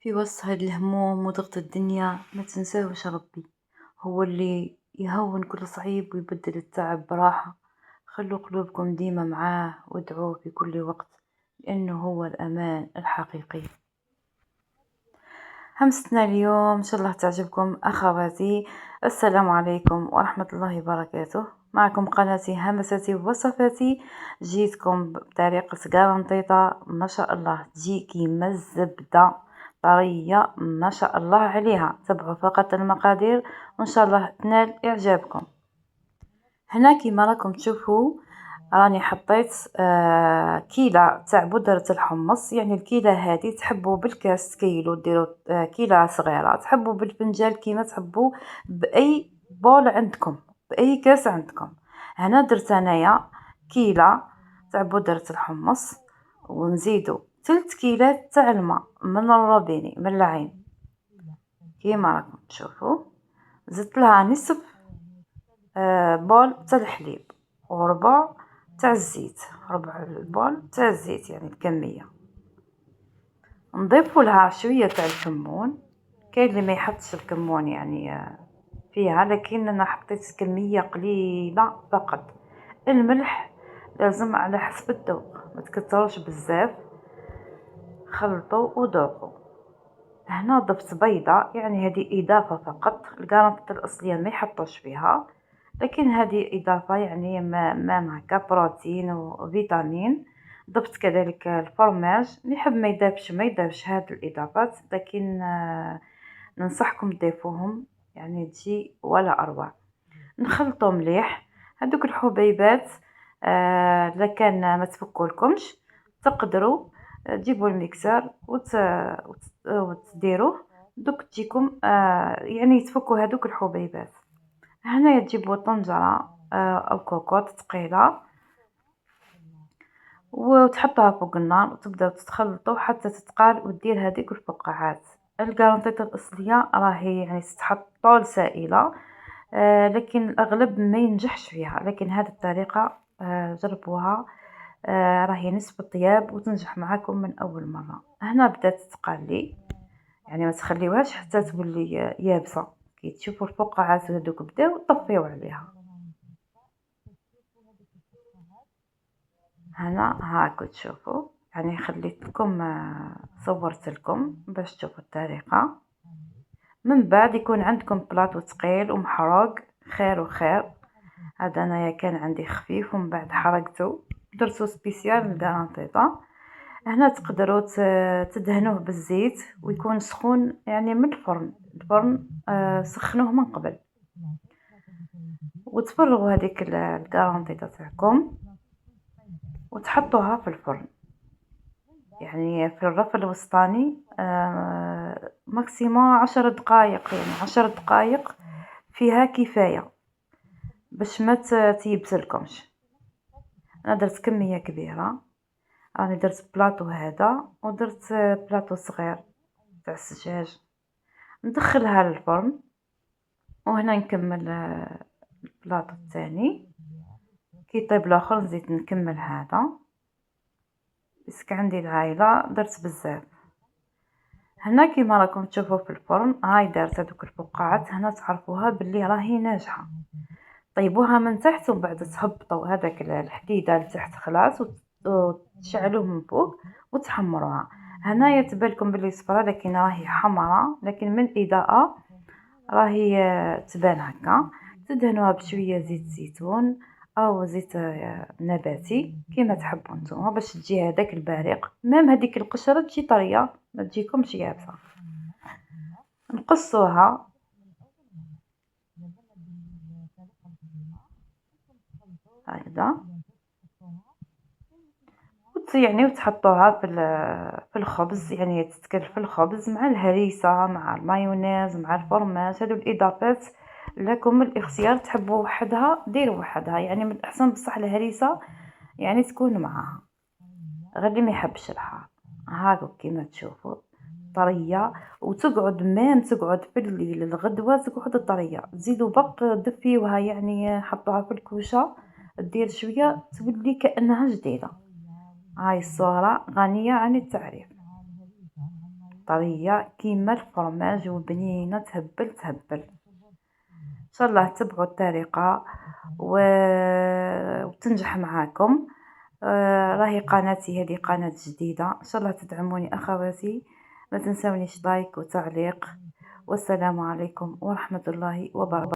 في وسط هاد الهموم وضغط الدنيا ما تنساوش ربي، هو اللي يهون كل صعيب ويبدل التعب براحة. خلوا قلوبكم ديما معاه وادعوه في كل وقت، لأنه هو الأمان الحقيقي. همستنا اليوم إن شاء الله تعجبكم أخواتي. السلام عليكم ورحمة الله وبركاته. معكم قناتي همستي ووصفاتي. جيتكم بطريقة قرنطيطة ما شاء الله تجي كيما الزبدة، طرية ما شاء الله عليها. تبعوا فقط المقادير وإن شاء الله تنال إعجابكم. هنا كيما راكم تشوفوا راني حطيت كيلة تاع بودرة الحمص. يعني الكيلة هذه تحبوا بالكاس تكيلوا ديروا كيلة صغيرة، تحبوا بالفنجان كيما تحبوا، بأي بول عندكم، بأي كاس عندكم. هنا درت انايا كيلة تاع بودرة الحمص ونزيدو 3 كيلات تاع الماء من الروبيني من العين كيما راكم تشوفوا. زدت لها نصف بول تاع الحليب وربع تاع الزيت، ربع البول تاع الزيت يعني الكمية. نضيفوا لها شوية تاع الكمون، كاين اللي ما يحطش الكمون يعني فيها، لكن انا حطيت كمية قليلة فقط. الملح لازم على حسب الذوق، ما تكثروش بزاف. خلطوا وذوقوا. هنا ضفت بيضة، يعني هذه اضافة فقط، الكرنبيط الاصلية ما يحطوش فيها، لكن هذه اضافة يعني ما هكا بروتين وفيتامين. ضفت كذلك الفرماج، اللي يحب ما يذابش ما يذابش هاد الاضافات، لكن ننصحكم تضيفوهم يعني تجي ولا اروع. نخلطو مليح هذوك الحبيبات. اذا كان ما تفكولكمش تقدروا تجيبوا الميكسر وتديروه دوك تجيكم يعني تفكوا هذوك الحبيبات. هنايا تجيبوا طنجرة او كوكوط ثقيله وتحطها فوق النار وتبداو تخلطوا حتى تتقال وتدير هذيك الفقاعات. الكرنبيطة الاصليه راهي يعني تتحط طول سائله، لكن الأغلب ما ينجحش فيها، لكن هذه الطريقة جربوها، راهي نصف الطياب وتنجح معاكم من أول مرة. هنا بدات تقلي، يعني ما تخليوهاش حتى تولي يابسة. كي تشوفوا الفقاعات هذوك بداو طفيو عليها. هنا هاكو تشوفوا، يعني خليت لكم صورت لكم باش تشوفوا الطريقة. من بعد يكون عندكم بلاطو ثقيل ومحروق خير وخير. هذا انايا كان عندي خفيف ومن بعد حرقته درتو سبيسيال للكرنبيطة. هنا تقدروا تدهنوه بالزيت ويكون سخون، يعني من الفرن سخنوه من قبل، وتفرغوا هذيك الكرنبيطة تاعكم وتحطوها في الفرن، يعني في الرف الوسطاني ماكسيموم 10 دقائق، يعني 10 دقائق فيها كفاية باش ما تيبسلكمش. انا درت كميه كبيره، راني درت بلاطو هذا ودرت بلاطو صغير تاع السجاج. ندخلها للفرن وهنا نكمل البلاطو الثاني. كي طيب الاخر نزيد نكمل هذا، بس عندي العائله درت بزاف. هنا كيما راكم تشوفوا في الفرن هاي دارت هذوك الفقاعات، هنا تعرفوها باللي راهي ناجحه. طيبوها من تحت ومن بعد تهبطوا هذاك الحديده لتحت خلاص وتشعلوه من فوق وتحمروها. هنايا تبالكم باللي صفرا لكن راهي حمراء، لكن من الاضاءه راهي تبان هكا. تدهنوها بشويه زيت زيتون او زيت نباتي كيما تحبوا نتوما باش تجي هذاك البارق. ميم هذيك القشره تجي طريه ما تجيكمش يابسه. نقصوها هكذا يعني وتحطوها في الخبز، يعني تتكل في الخبز مع الهريسه مع المايونيز مع الفرماج. هذو الاضافات لكم الاختيار، تحبوا وحدها ديروا وحدها، يعني من الاحسن بصح الهريسه يعني تكون معاها، غير اللي ما يحبش الحار. هاكو كيما تشوفوا طريه وتقعد ميم تقعد في الليل الغدوه تقعد طريه. تزيدوا بق دفيوها، يعني حطوها في الكوشه دير شويه تولي كانها جديده. هاي الصورة غنية عن التعريف. طريه كيما الفرماج وبنينه تهبل تهبل. ان شاء الله تبعوا الطريقه وتنجح معاكم. راهي قناتي هذه قناه جديده، ان شاء الله تدعموني اخواتي، ما تنسونيش لايك وتعليق. والسلام عليكم ورحمه الله وبركاته.